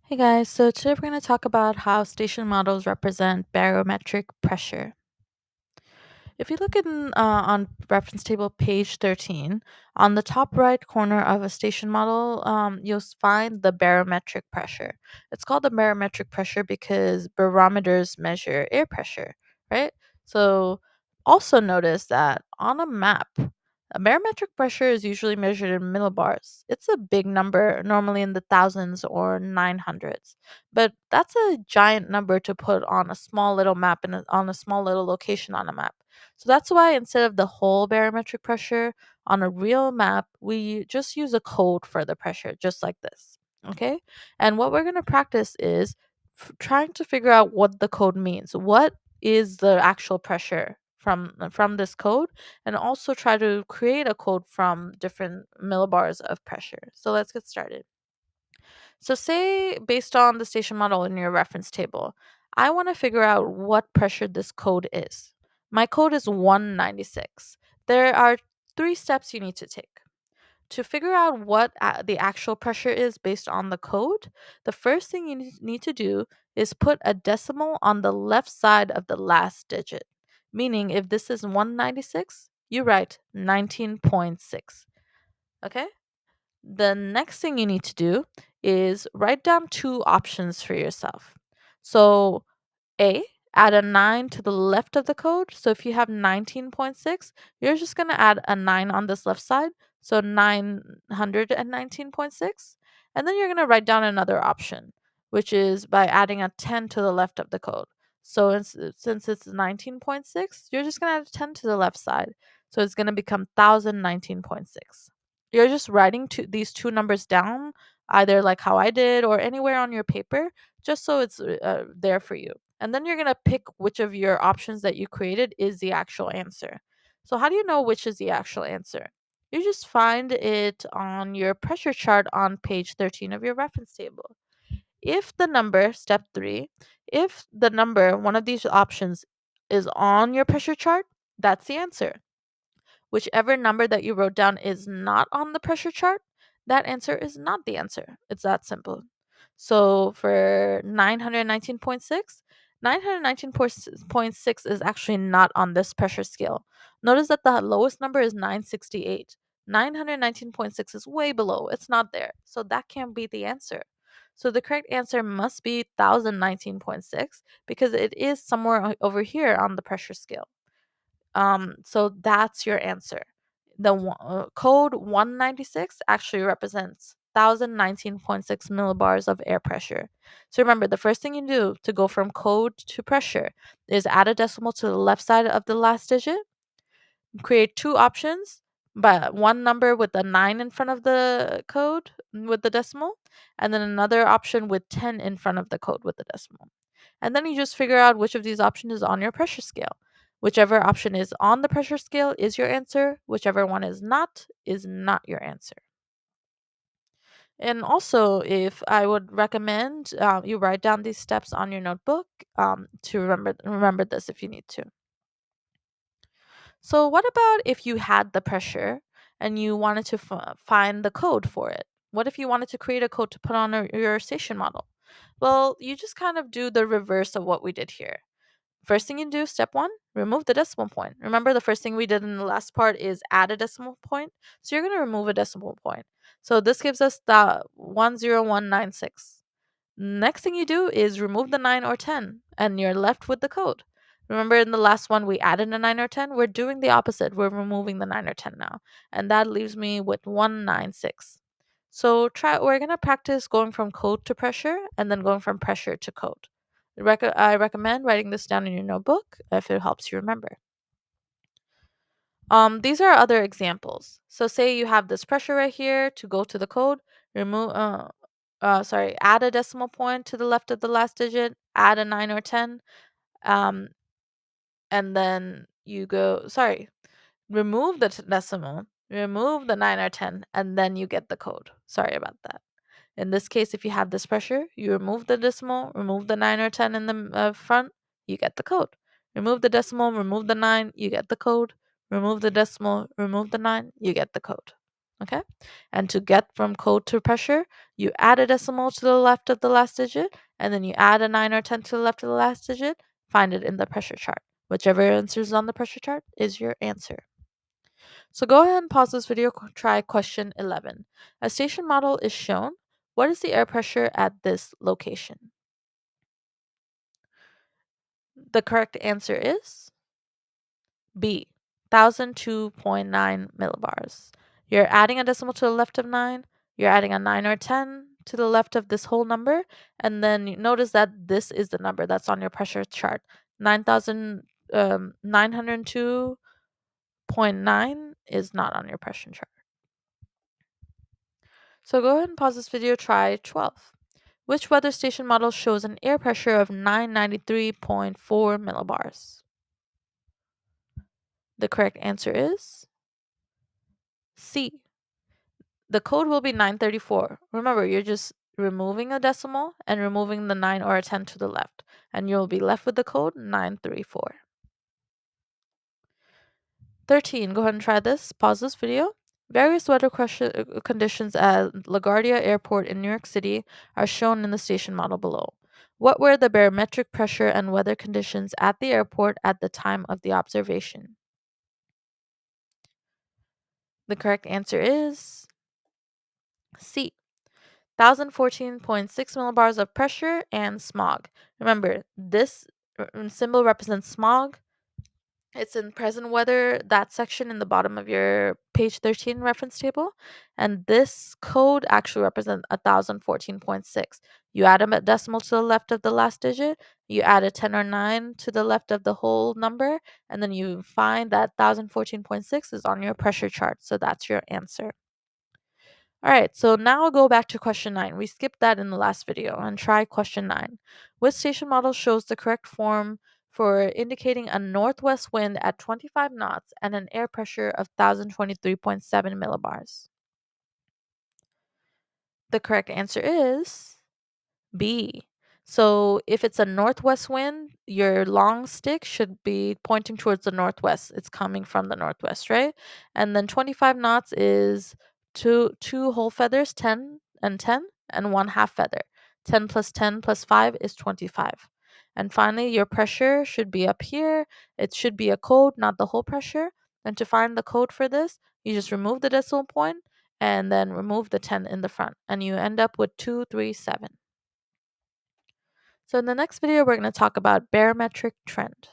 Hey guys, so today we're going to talk about how station models represent barometric pressure. If you look on reference table page 13, on the top right corner of a station model, you'll find the barometric pressure. It's called the barometric pressure because barometers measure air pressure, right? So also notice that on a map, a barometric pressure is usually measured in millibars. It's a big number, normally in the thousands or 900s. But that's a giant number to put on a small little map and on a small little location on a map. So that's why instead of the whole barometric pressure on a real map, we just use a code for the pressure, just like this. Okay. And what we're going to practice is trying to figure out what the code means. What is the actual pressure from this code, and also try to create a code from different millibars of pressure. So let's get started. So, say based on the station model in your reference table, I want to figure out what pressure this code is. My code is 196. There are three steps you need to take. To figure out what the actual pressure is based on the code, the first thing you need to do is put a decimal on the left side of the last digit. Meaning, if this is 196, you write 19.6. Okay? The next thing you need to do is write down two options for yourself. So, A, add a 9 to the left of the code. So, if you have 19.6, you're just going to add a 9 on this left side. So, 919.6. And then you're going to write down another option, which is by adding a 10 to the left of the code. So, since it's 19.6, you're just going to add a 10 to the left side. So, it's going to become 1019.6. You're just writing these two numbers down, either like how I did or anywhere on your paper, just so it's there for you. And then you're going to pick which of your options that you created is the actual answer. So, how do you know which is the actual answer? You just find it on your pressure chart on page 13 of your reference table. If the number, step 3, if the number, one of these options, is on your pressure chart, that's the answer. Whichever number that you wrote down is not on the pressure chart, that answer is not the answer. It's that simple. So for 919.6, 919.6 is actually not on this pressure scale. Notice that the lowest number is 968. 919.6 is way below. It's not there. So that can't be the answer. So the correct answer must be 1019.6 because it is somewhere over here on the pressure scale. So that's your answer. The code 196 actually represents 1019.6 millibars of air pressure. So remember, the first thing you do to go from code to pressure is add a decimal to the left side of the last digit, create two options, but one number with a 9 in front of the code with the decimal, and then another option with 10 in front of the code with the decimal. And then you just figure out which of these options is on your pressure scale. Whichever option is on the pressure scale is your answer. Whichever one is not your answer. And also, if I would recommend you write down these steps on your notebook to remember this if you need to. So, what about if you had the pressure and you wanted to find the code for it? What if you wanted to create a code to put on your station model? Well, you just kind of do the reverse of what we did here. First thing you do, step 1, remove the decimal point. Remember, the first thing we did in the last part is add a decimal point. So you're going to remove a decimal point. So this gives us the 10196. Next thing you do is remove the 9 or 10, and you're left with the code. Remember, in the last one, we added a 9 or 10. We're doing the opposite. We're removing the 9 or 10 now. And that leaves me with 196. So we're going to practice going from code to pressure and then going from pressure to code. I recommend writing this down in your notebook if it helps you remember. These are other examples. So say you have this pressure right here. To go to the code, remove add a decimal point to the left of the last digit, add a 9 or 10, um, and then remove the decimal, remove the 9 or 10, and then you get the code. Sorry about that. In this case, if you have this pressure, you remove the decimal, remove the 9 or 10 in the front, you get the code. Remove the decimal, remove the 9, you get the code. Remove the decimal, remove the 9, you get the code. Okay? And to get from code to pressure, you add a decimal to the left of the last digit, and then you add a 9 or 10 to the left of the last digit, find it in the pressure chart. Whichever answer is on the pressure chart is your answer. So go ahead and pause this video, try question 11. A station model is shown. What is the air pressure at this location? The correct answer is B, 1002.9 millibars. You're adding a decimal to the left of 9, you're adding a 9 or 10 to the left of this whole number, and then you notice that this is the number that's on your pressure chart. 9,902.9 is not on your pressure chart. So go ahead and pause this video, try 12. Which weather station model shows an air pressure of 993.4 millibars? The correct answer is C. The code will be 934. Remember, you're just removing a decimal and removing the 9 or a 10 to the left, and you'll be left with the code 934. 13. Go ahead and try this. Pause this video. Various weather conditions at LaGuardia Airport in New York City are shown in the station model below. What were the barometric pressure and weather conditions at the airport at the time of the observation? The correct answer is C. 1014.6 millibars of pressure and smog. Remember, this symbol represents smog. It's in present weather, that section in the bottom of your page 13 reference table. And this code actually represents 1014.6. You add a decimal to the left of the last digit, you add a 10 or 9 to the left of the whole number, and then you find that 1014.6 is on your pressure chart. So that's your answer. All right, so now I'll go back to question 9. We skipped that in the last video and try question 9. Which station model shows the correct form for indicating a northwest wind at 25 knots and an air pressure of 1023.7 millibars? The correct answer is B. So if it's a northwest wind, your long stick should be pointing towards the northwest. It's coming from the northwest, right? And then 25 knots is two whole feathers, 10 and 10, and one half feather. 10 plus 10 plus 5 is 25. And finally, your pressure should be up here. It should be a code, not the whole pressure. And to find the code for this, you just remove the decimal point and then remove the 10 in the front, and you end up with 237. So in the next video, we're going to talk about barometric trend.